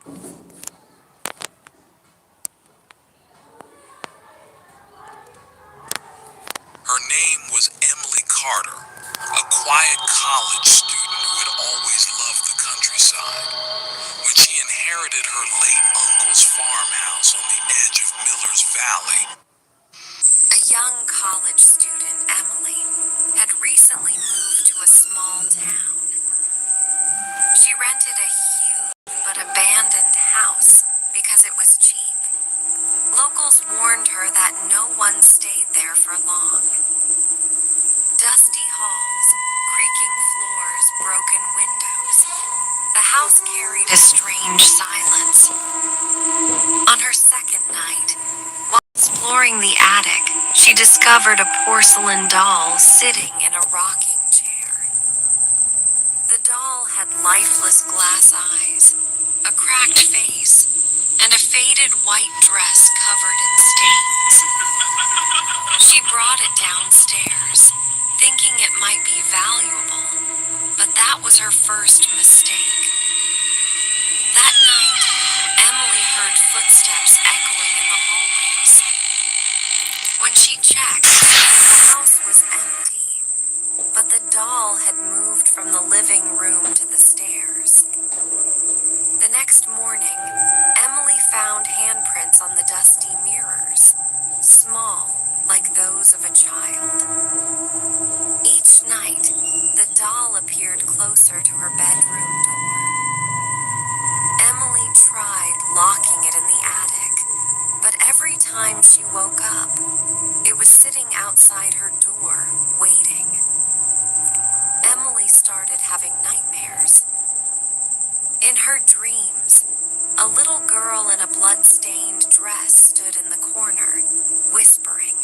Her name was Emily Carter, a quiet college student who had always loved the countryside. When she inherited her late uncle's farmhouse on the edge of Miller's Valley, a young college student, Emily, had recently moved to a small town. She rented a huge but abandoned house because it was cheap. Locals warned her that no one stayed there for long. Dusty halls, creaking floors, broken windows. The house carried a strange silence. On her second night, while exploring the attic, she discovered a porcelain doll sitting in a rocking chair. The doll had lifeless glass eyes, a cracked face, and a faded white dress covered in stains. She brought it downstairs, thinking it might be valuable, but that was her first mistake. That night, Emily heard footsteps echoing in the hallways. When she checked, the house was empty, but the doll had moved from the living room to the stairs. The next morning, Emily found handprints on the dusty mirrors, small, like those of a child. Each night, the doll appeared closer to her bedroom door. Emily tried locking it in the attic, but every time she woke up, it was sitting outside her door, waiting. Emily started having nightmares. In her dreams, a little girl in a blood-stained dress stood in the corner, whispering,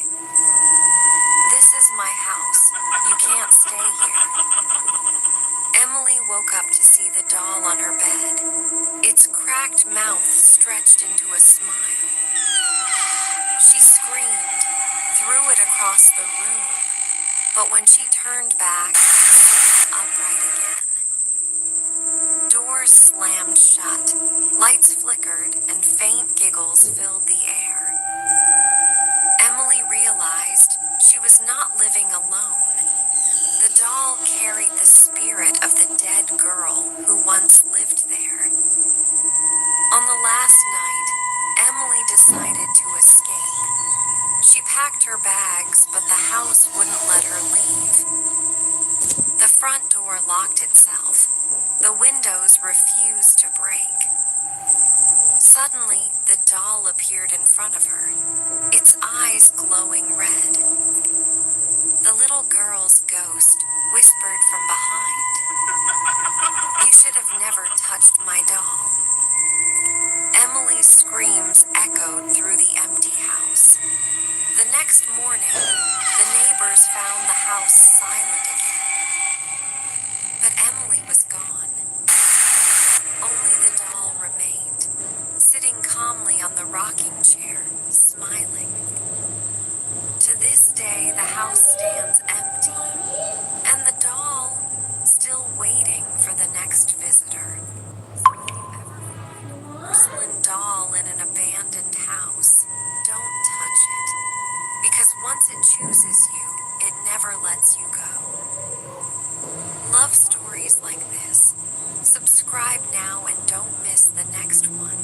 "This is my house. You can't stay here." Emily woke up to see the doll on her bed, its cracked mouth stretched into a smile. She screamed, threw it across the room, but when she turned back, it stood upright again. Doors slammed shut, lights flickered, and faint giggles filled the air. Emily realized she was not living alone. The doll carried the spirit of the dead girl who once lived there. On the last night, Emily decided to escape. She packed her bags, but the house wouldn't let her leave. The front door locked itself. The windows refused to break. Suddenly, the doll appeared in front of her, its eyes glowing red. The little girl's ghost whispered from behind, "You should have never touched my doll." Emily's screams echoed through the empty house. The next morning, the neighbors found the house silent again. But Emily was gone. Only the doll remained, sitting calmly on the rocking chair, smiling. To this day, the house stands empty, and the doll still waiting for the next visitor. So if you ever find a porcelain doll in an abandoned house, don't touch it, because once it chooses you, it never lets you go. Love stories like this? Subscribe now and don't miss the next one.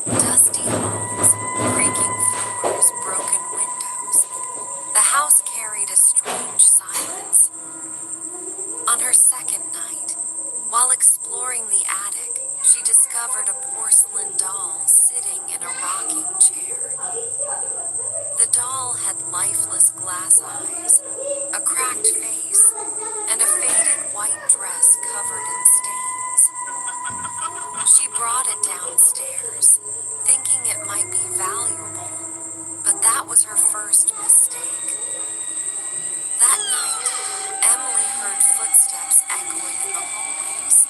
Dusty halls, creaking floors, broken windows. The house carried a strange silence. On her second night, while exploring the attic, she discovered a porcelain doll sitting in a rocking chair. The doll had lifeless glass eyes, a cracked face, and a faded white dress covered in stains. She brought it downstairs, thinking it might be valuable, but that was her first mistake. That night, Emily heard footsteps echoing in the hallways.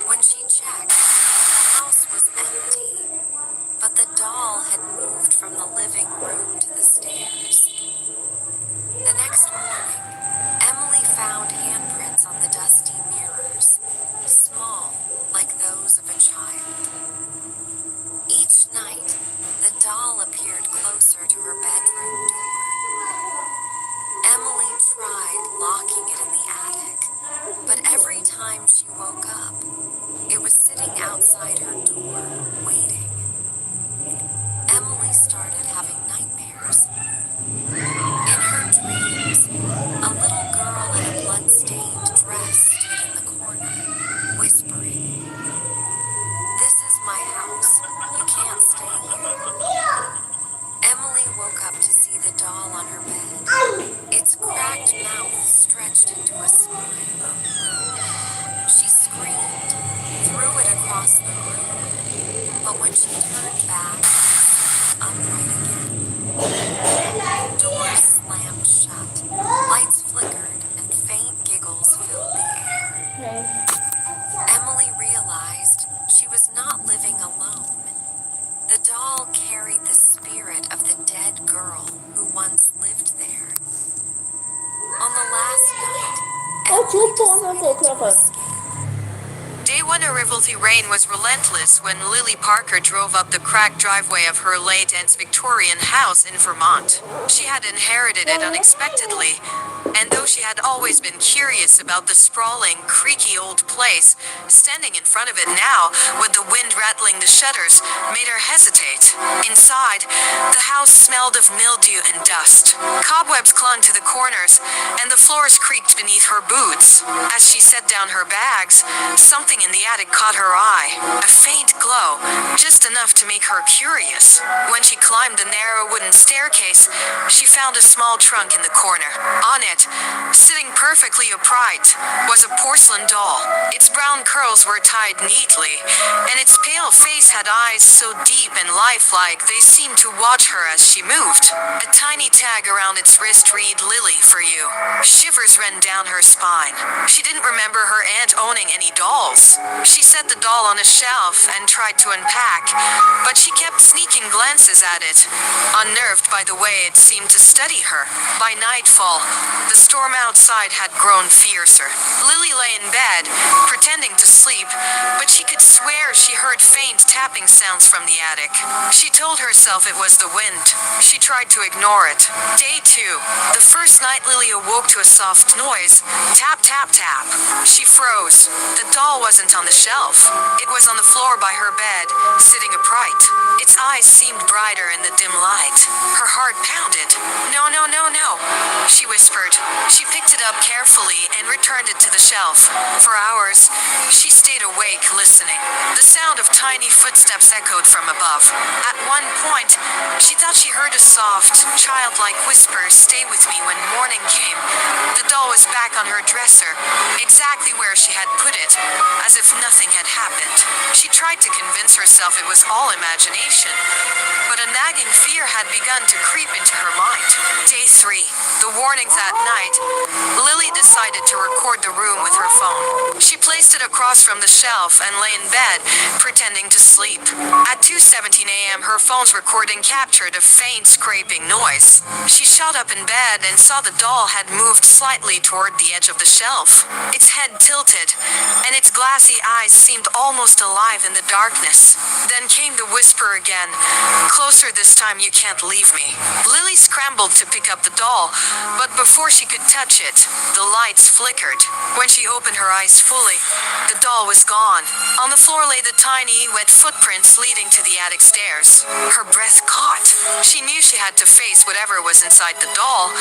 When she checked, the house was empty, but the doll had moved from the living room to the stairs. The next morning, Emily found handprints on the dusty mirrors, small, like those of a child. Each night, the doll appeared closer to her bedroom door. Emily tried locking it in the attic, but every time she woke up, it was sitting outside her door, waiting. Emily started having nightmares. In her dreams, a little girl in a blood-stained dress stood in the corner, whispering, "This is my house. You can't stay here." Emily woke up to see the doll on her bed, its cracked mouth stretched into a smile. She screamed, threw it across the room, but when she turned back, it sat upright again. Doors slammed shut, lights flickered, and faint giggles filled the air. Emily realized she was not living alone. The doll carried the spirit of the dead girl who once lived there. On the last night, Emily decided to escape. Day one arrivalty rain was relentless when Lily Parker drove up the cracked driveway of her late aunt's Victorian house in Vermont. She had inherited it unexpectedly, and though she had always been curious about the sprawling, creaky old place, standing in front of it now, with the wind rattling the shutters, made her hesitate. Inside, the house smelled of mildew and dust. Cobwebs clung to the corners, and the floors creaked beneath her boots. As she set down her bags, something in the attic caught her eye. A faint glow, just enough to make her curious. When she climbed the narrow wooden staircase, she found a small trunk in the corner. On it, sitting perfectly upright, was a porcelain doll. Its brown curls were tied neatly, and its pale face had eyes so deep and lifelike they seemed to watch her as she moved. A tiny tag around its wrist read, "Lily, for you." Shivers ran down her spine. She didn't remember her aunt owning any dolls. She set the doll on a shelf and tried to unpack, but she kept sneaking glances at it, unnerved by the way it seemed to study her. By nightfall, the storm outside had grown fiercer. Lily lay in bed, pretending to sleep, but she could swear she heard faint tapping sounds from the attic. She told herself it was the wind. She tried to ignore it. Day 2, the first night Lily awoke to a soft noise. Tap, tap, tap. She froze. The doll wasn't on the shelf. It was on the floor by her bed, sitting upright. Its eyes seemed brighter in the dim light. Her heart pounded. "No, no, no, no," she whispered. She picked it up carefully and returned it to the shelf. For hours, she stayed awake, listening. The sound of tiny footsteps echoed from above. At one point, she thought she heard a soft, childlike whisper, "Stay with me," when morning came. The doll was back on her dresser, exactly where she had put it, as if nothing had happened. She tried to convince herself it was all imagination, but a nagging fear had begun to creep into her mind. Day 3, the warnings at night. Lily decided to record the room with her phone. She placed it across from the shelf and lay in bed, pretending to sleep. At 2:17 a.m., her phone's recording captured a faint scraping noise. She shot up in bed and saw the doll had moved slightly toward the edge of the shelf. Its head tilted, and its glassy eyes seemed almost alive in the darkness. Then came the whisper again. Closer this time, you can't leave me. Lily scrambled to pick up the doll, but before she could touch it, the lights flickered. When she opened her eyes fully, the doll was gone. On the floor lay the tiny, wet footprints leading to the attic stairs. Her breath caught. She knew she had to face whatever was inside the doll,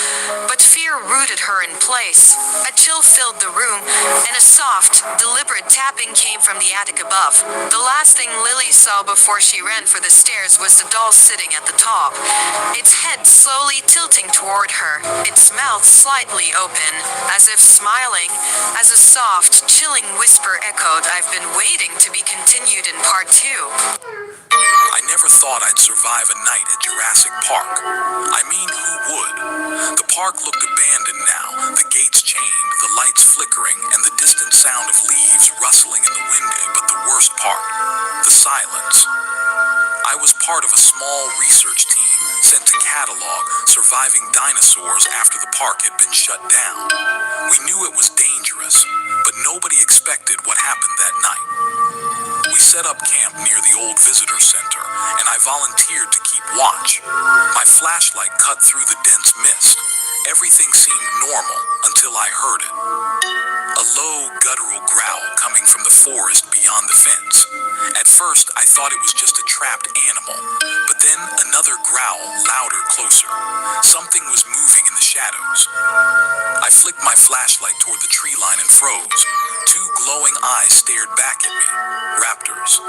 but fear rooted her in place. A chill filled the room, and a soft, deliberate tapping came from the attic above. The last thing Lily saw before she ran for the stairs was the doll sitting at the top, its head slowly tilting toward her, its mouth slightly open, as if smiling, as a soft, chilling whisper echoed, "I've been waiting to be continued in part 2. I never thought I'd survive a night at Jurassic Park. I mean, who would? The park looked abandoned now, the gates chained, the lights flickering, and the distant sound of leaves rustling in the wind. But the worst part, the silence. I was part of a small research team sent to catalog surviving dinosaurs after the park had been shut down. We knew it was dangerous, but nobody expected what happened that night. We set up camp near the old visitor center, and I volunteered to keep watch. My flashlight cut through the dense mist. Everything seemed normal until I heard it. A low, guttural growl coming from the forest beyond the fence. At first, I thought it was just a trapped animal, but then another growl, louder, closer. Something was moving in the shadows. I flicked my flashlight toward the tree line and froze. Two glowing eyes stared back at me. Raptors.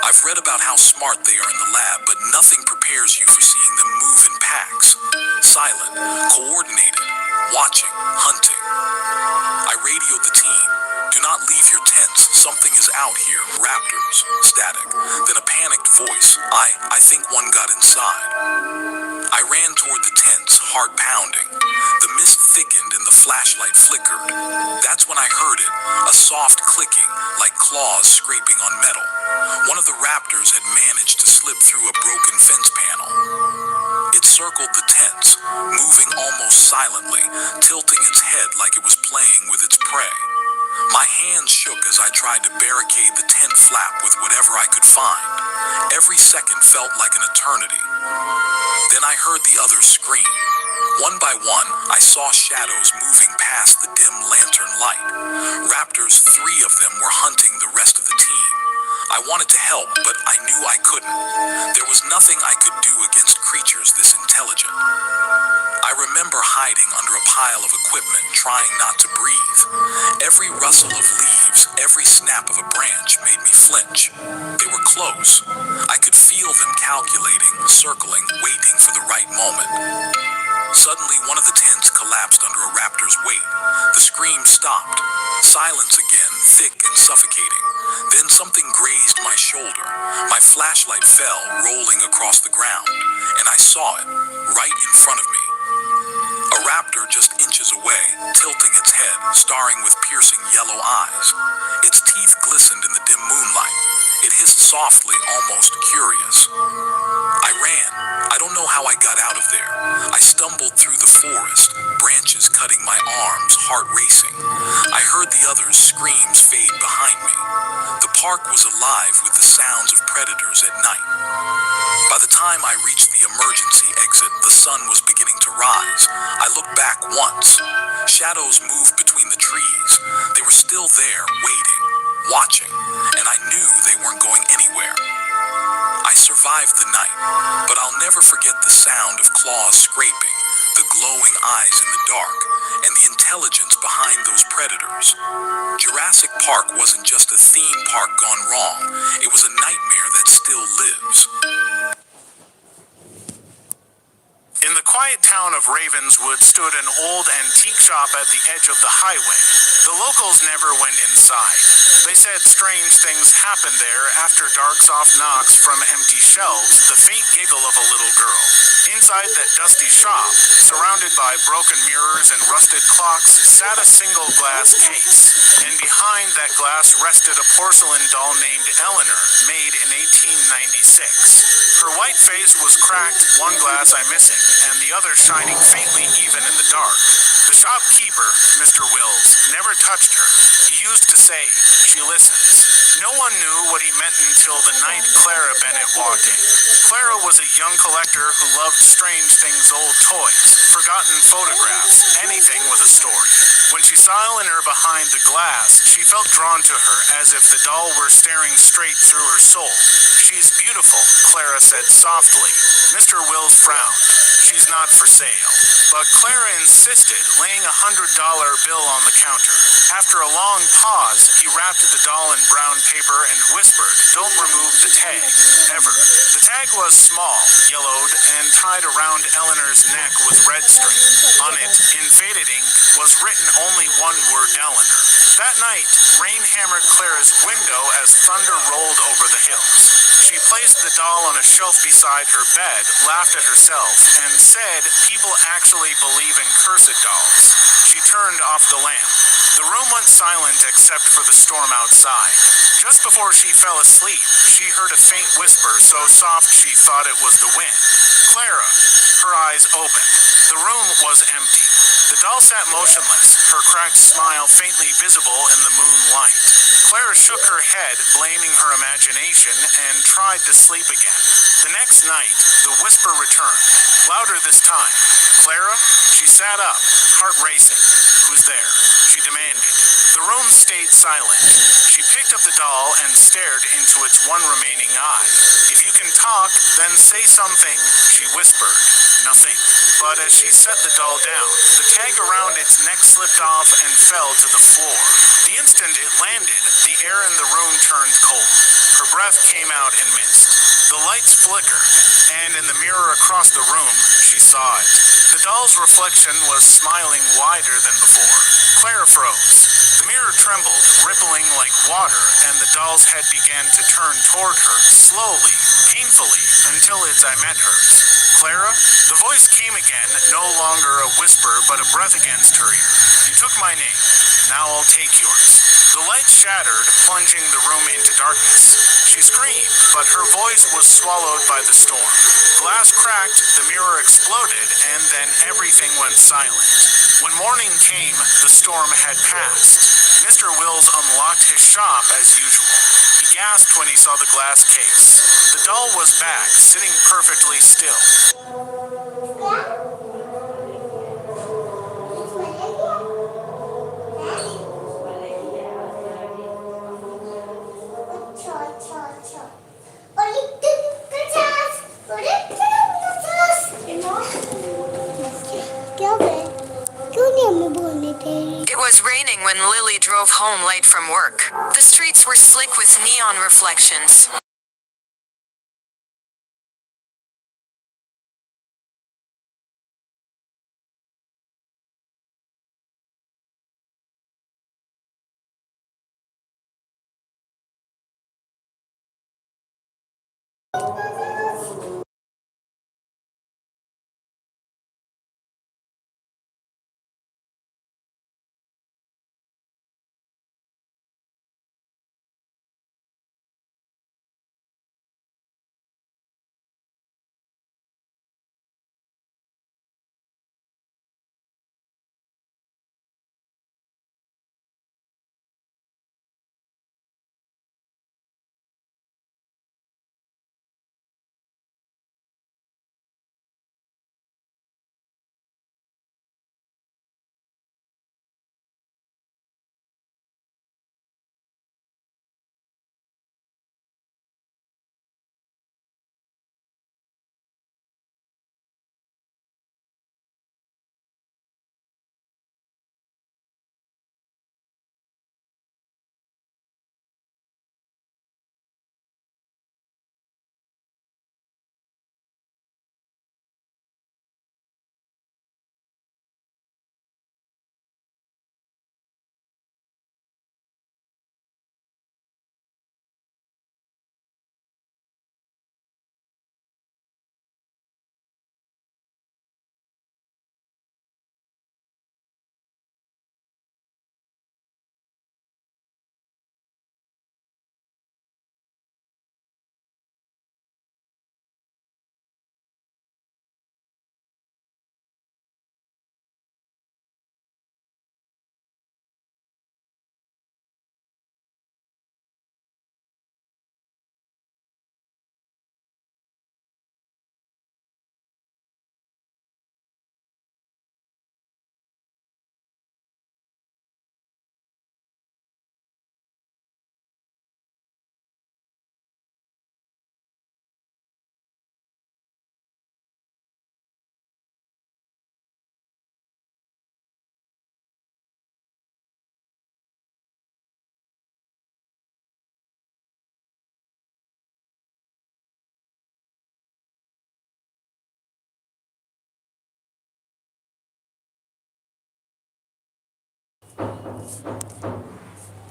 I've read about how smart they are in the lab, but nothing prepares you for seeing them move in packs. Silent, coordinated, watching, hunting. I radioed the team. "Do not leave your tents. Something is out here. Raptors." Static. Then a panicked voice. I think one got inside. I ran toward the tents, heart pounding. The mist thickened and the flashlight flickered. That's when I heard it, a soft clicking, like claws scraping on metal. One of the raptors had managed to slip through a broken fence panel. It circled the tents, moving almost silently, tilting its head like it was playing with its prey. My hands shook as I tried to barricade the tent flap with whatever I could find. Every second felt like an eternity. Then I heard the others scream. One by one, I saw shadows moving past the dim lantern light. Raptors, 3 of them, were hunting the rest of the team. I wanted to help, but I knew I couldn't. There was nothing I could do against creatures this intelligent. I remember hiding under a pile of equipment, trying not to breathe. Every rustle of leaves, every snap of a branch made me flinch. They were close. I could feel them calculating, circling, waiting for the right moment. Suddenly, one of the tents collapsed under a raptor's weight. The scream stopped. Silence again, thick and suffocating. Then something grazed my shoulder. My flashlight fell, rolling across the ground, and I saw it, right in front of me. A raptor just inches away, tilting its head, staring with piercing yellow eyes. Its teeth glistened in the dim moonlight. It hissed softly, almost curious. I ran. I don't know how I got out of there. I stumbled through the forest, branches cutting my arms, heart racing. I heard the others' screams fade behind me. The park was alive with the sounds of predators at night. By the time I reached the emergency exit, the sun was beginning to rise. I looked back once. Shadows moved between the trees. They were still there, waiting, watching, and I knew they weren't going anywhere. I survived the night, but I'll never forget the sound of claws scraping, the glowing eyes in the dark, and the intelligence behind those predators. Jurassic Park wasn't just a theme park gone wrong. It was a nightmare that still lives. In the quiet town of Ravenswood stood an old antique shop at the edge of the highway. The locals never went inside. They said strange things happened there after dark soft knocks from empty shelves, the faint giggle of a little girl. Inside that dusty shop, surrounded by broken mirrors and rusted clocks, sat a single glass case. And behind that glass rested a porcelain doll named Eleanor, made in 1896. Her white face was cracked, one glass eye missing, and the other shining faintly even in the dark. The shopkeeper, Mr. Wills, never touched her. He used to say, "She listens." No one knew what he meant until the night Clara Bennett walked in. Clara was a young collector who loved strange things, old toys, forgotten photographs, anything with a story. When she saw Eleanor behind the glass, she felt drawn to her, as if the doll were staring straight through her soul. "She's beautiful," Clara said softly. Mr. Wills frowned. "She's not for sale." But Clara insisted, laying $100 bill on the counter. After a long pause, he wrapped the doll in brown paper and whispered, "Don't remove the tag, ever." The tag was small, yellowed, and tied around Eleanor's neck with red string. On it, in faded ink, was written only one word, Eleanor. That night, rain hammered Clara's window as thunder rolled over the hills. She placed the doll on a shelf beside her bed, laughed at herself, and said people actually believe in cursed dolls. She turned off the lamp. The room went silent except for the storm outside. Just before she fell asleep, she heard a faint whisper so soft she thought it was the wind. "Clara." Her eyes opened. The room was empty. The doll sat motionless, her cracked smile faintly visible in the moonlight. Clara shook her head, blaming her imagination, and tried to sleep again. The next night, the whisper returned, louder this time. "Clara?" She sat up, heart racing. "Who's there?" she demanded. The room stayed silent. She picked up the doll and stared into its one remaining eye. "If you can talk, then say something," she whispered. Nothing. But as she set the doll down, the tag around its neck slipped off and fell to the floor. The instant it landed, the air in the room turned cold. Her breath came out in mist. The lights flickered, and in the mirror across the room, she saw it. The doll's reflection was smiling wider than before. Clara froze. The mirror trembled, rippling like water, and the doll's head began to turn toward her, slowly, painfully, until its eye met hers. "Clara?" The voice came again, no longer a whisper, but a breath against her ear. "You took my name. Now I'll take yours." The light shattered, plunging the room into darkness. She screamed, but her voice was swallowed by the storm. Glass cracked, the mirror exploded, and then everything went silent. When morning came, the storm had passed. Mr. Wills unlocked his shop as usual. He gasped when he saw the glass case. The doll was back, sitting perfectly still. It was raining when Lily drove home late from work. The streets were slick with neon reflections.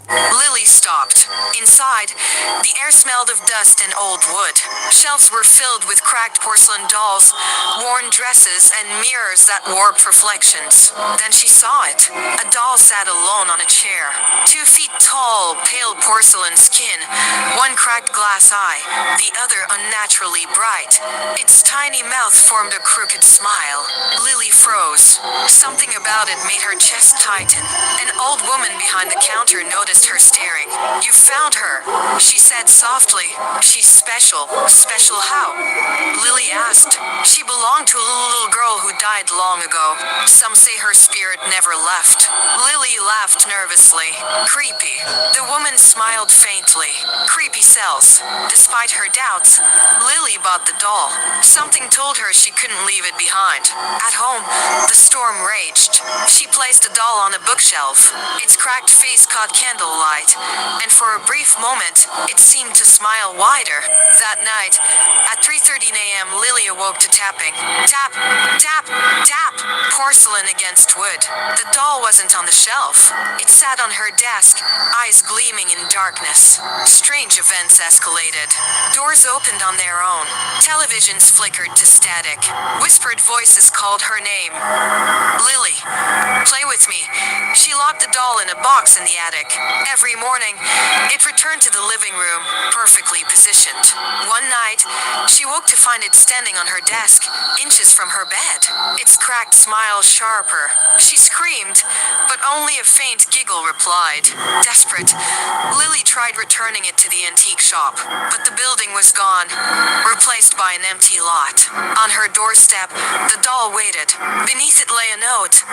Lily stopped. Inside, the air smelled of dust and old wood. Shelves were filled with cracked porcelain dolls, worn dresses, and mirrors that warped reflections. Then she saw it. A doll sat alone on a chair. 2 feet tall, pale porcelain skin, one cracked glass eye, the other unnaturally bright. Its tiny mouth formed a crooked smile. Lily froze. Something about it made her chest tighten. An old woman behind the counter noticed her staring. "You found her," she said softly. "She's special." "Special how?" Lily asked. "She belonged to a little girl who died long ago. Some say her spirit never left." Lily laughed nervously. "Creepy." The woman smiled faintly. "Creepy sells." Despite her doubts, Lily bought the doll. Something told her she couldn't leave it behind. At home, the storm raged. She placed the doll on a bookshelf. Its cracked face caught candlelight, and for a brief moment, it seemed to smile wider. That night, at 3:30 a.m., Lily awoke to tapping. Tap, tap, tap, porcelain against wood. The doll wasn't on the shelf. It sat on her desk, eyes gleaming in darkness. Strange events escalated. Doors opened on their own. Televisions flickered to static. Whispered voices called her name. "Lily, play with me." She locked the doll in a box in the attic. Every morning, it returned to the living room, perfectly positioned. One night, she woke to find it standing on her desk, inches from her bed. Its cracked smile sharper. She screamed, but only a faint giggle replied. Desperate, Lily tried returning it to the antique shop, but the building was gone, replaced by an empty lot. On her doorstep, the doll waited. Beneath it lay a note.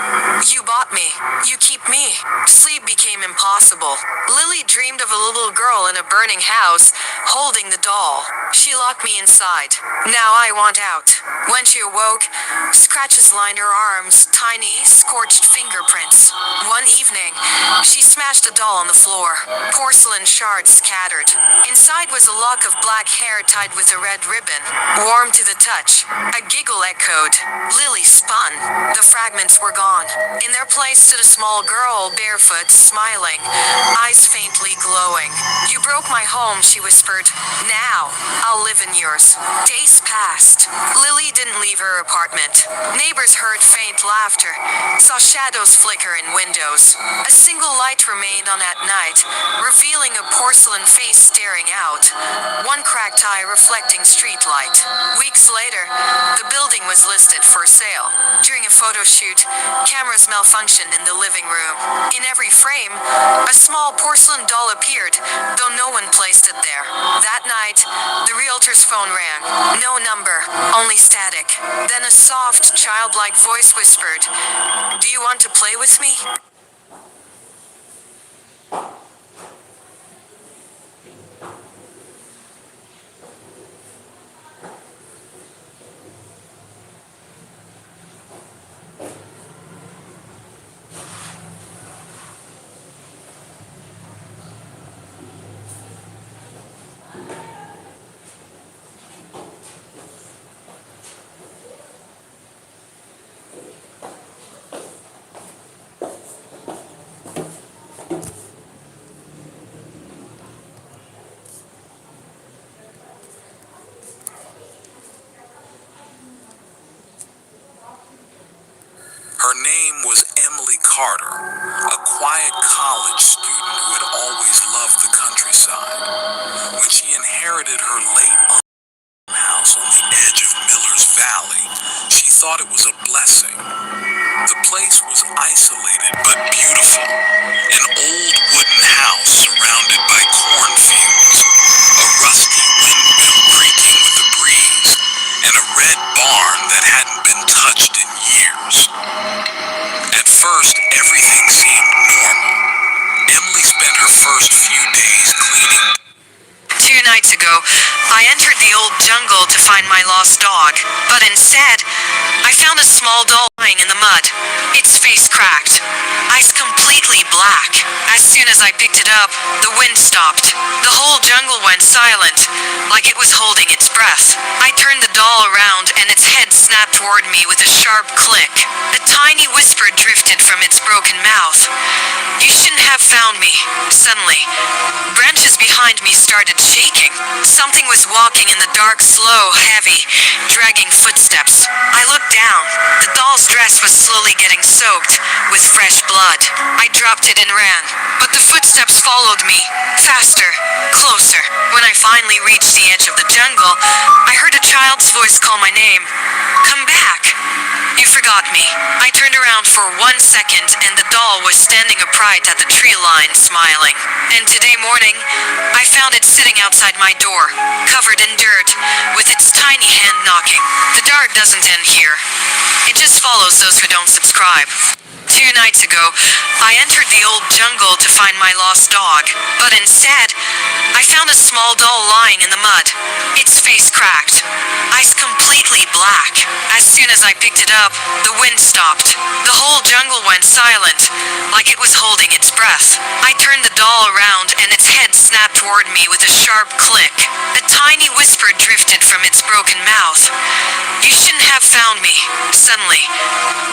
"You bought me. You keep me." Sleep became impossible. Lily dreamed of a little girl in a burning house, holding the doll. "She locked me inside. Now I want out." When she awoke, scratches lined her arms, tiny, scorched fingerprints. One evening, she smashed the doll on the floor. Porcelain shards scattered. Inside was a lock of black hair tied with a red ribbon. Warm to the touch, a giggle echoed. Lily spun. The fragments were gone. In their place stood a small girl, barefoot, smiling, eyes faintly glowing. "You broke my home," she whispered. "Now, I'll live in yours." Days passed. Lily didn't leave her apartment. Neighbors heard faint laughter, saw shadows flicker in windows. A single light remained on at night, revealing a porcelain face staring out, one cracked eye reflecting street light. Weeks later, the building was listed for sale. During a photo shoot, cameras malfunctioned in the living room. In every frame, a small porcelain doll appeared, though no one placed it there. That night, the realtor's phone rang. No number, only static. Then a soft, childlike voice whispered, "Do you want to play with me?" Her name was Emily Carter, a quiet college student who had always loved the countryside. When she inherited her late uncle's house on the edge of Miller's Valley, she thought it was a blessing. The place was isolated but beautiful, an old wooden house surrounded by cornfields, a rusty windmill creaking with the breeze, and a red barn that hadn't been touched in years. At first, everything seemed normal. Emily spent her first few days cleaning. 2 nights ago, I entered the old jungle to find my lost dog, but instead, I found a small doll lying in the mud, its face cracked, eyes completely black. As soon as I picked it up, the wind stopped. The whole jungle went silent, like it was holding its breath. I turned the doll around and its head snapped toward me with a sharp click. A tiny whisper drifted from its broken mouth. "You shouldn't have found me." Suddenly, branches behind me started shaking. Something was walking in the dark, slow, heavy, dragging footsteps. I looked down. The doll's dress was slowly getting soaked with fresh blood. I dropped it and ran, but the footsteps followed me, faster, closer. When I finally reached the edge of the jungle, I heard a child's voice call my name. "Come back. You forgot me." I turned around for 1 second and the doll was standing upright at the tree line, smiling. And today morning, I found it sitting outside my door, covered in dirt, with its tiny hand knocking. The dark doesn't end here. It just follows those who don't subscribe. 2 nights ago, I entered the old jungle to find my lost dog, but instead, I found a small doll lying in the mud, its face cracked, eyes completely black. As soon as I picked it up, the wind stopped. The whole jungle went silent, like it was holding its breath. I turned the doll around and its head snapped toward me with a sharp click. A tiny whisper drifted from its broken mouth. "You shouldn't have found me." Suddenly,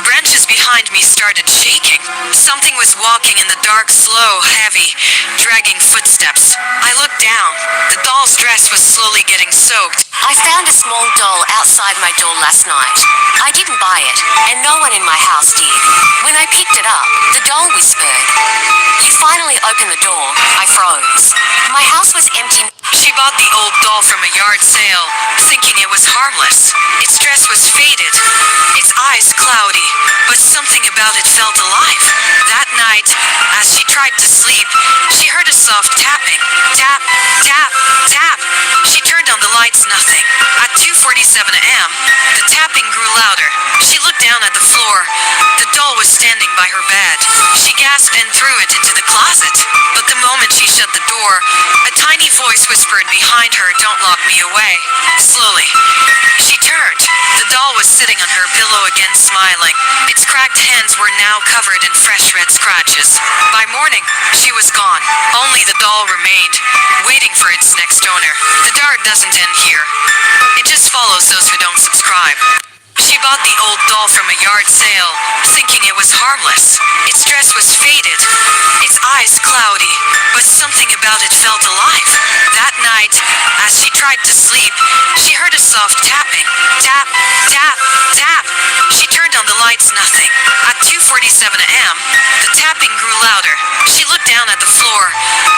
branches behind me started shaking. Something was walking in the dark, slow, heavy, dragging footsteps. I looked down. The doll's dress was slowly getting soaked. I found a small doll outside my door last night. I didn't buy it, and no one in my house did. When I picked it up, the doll whispered. "You finally opened the door." I froze. My house was empty. She bought the old doll from a yard sale, thinking it was harmless. Its dress was faded, its eyes cloudy, but something about it felt alive. That night, as she tried to sleep, she heard a soft tapping. Tap, tap, tap. She turned on the lights, nothing. At 2:47 a.m., the tapping grew louder. She looked down at the floor. The doll was standing by her bed. She gasped and threw it into the closet. But the moment she shut the door, a tiny voice whispered behind her, "Don't lock me away." Slowly, she turned. The doll was sitting on her pillow again, smiling. Its cracked hands were now covered in fresh red scratches. By morning, she was gone. Only the doll remained, waiting for its next owner. The dark doesn't end here. It just follows those who don't subscribe. She bought the old doll from a yard sale, thinking it was harmless. Its dress was faded, its eyes cloudy, but something about it felt alive. That night, as she tried to sleep, she heard a soft tapping. Tap, tap, tap. She turned on the lights, nothing. At 2:47 a.m., the tapping grew louder. She looked down at the floor.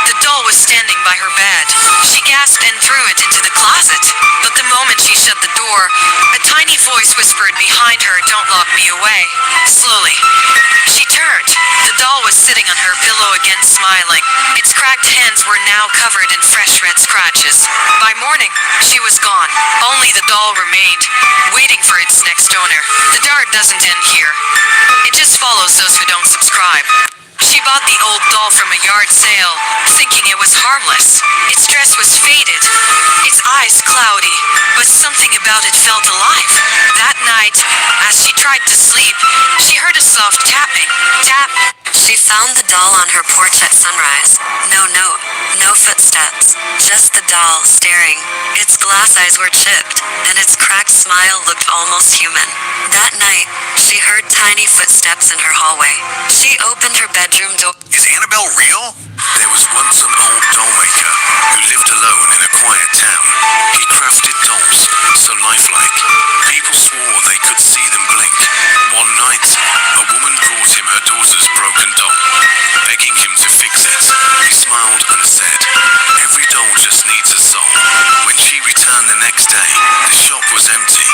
The doll was standing by her bed. She gasped and threw it into the closet. But the moment she shut the door, a tiny voice whispered behind her, "Don't lock me away." Slowly, she turned. The doll was sitting on her pillow again, smiling. Its cracked hands were now covered in fresh red scratches. By morning, she was gone. Only the doll remained, waiting for its next owner. The dark doesn't end here. It just follows those who don't subscribe. She bought the old doll from a yard sale, thinking it was harmless. Its dress was faded, its eyes cloudy, but something about it felt alive. That night, as she tried to sleep, she heard a soft tapping. Tap. She found the doll on her porch at sunrise. No note, no footsteps, just the doll staring. Its glass eyes were chipped, and its cracked smile looked almost human. That night, she heard tiny footsteps in her hallway. She opened her bedroom door. Is Annabelle real? There was once an old doll maker who lived alone in a quiet town. He crafted dolls, so lifelike. People swore they could see them blink. One night, a woman brought him her daughter's broken doll, begging him to fix it. He smiled and said, "Every doll just needs a soul." When she returned the next day, the shop was empty.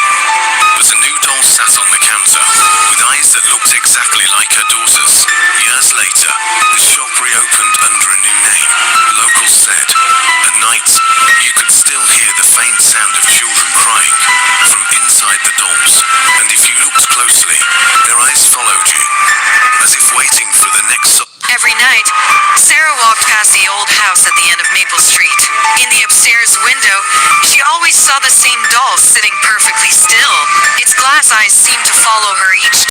But a new doll sat on the counter, with eyes that looked exactly like her daughter's. Years later, the shop reopened under a new name. Locals said, at night, you could still hear the faint sound of children crying from inside the dolls. And if you looked closely, their eyes followed you, as if waiting for the next Every night, Sarah walked past the old house at the end of Maple Street. In the upstairs window, she always saw the same doll sitting perfectly still. Its glass eyes seemed to follow her each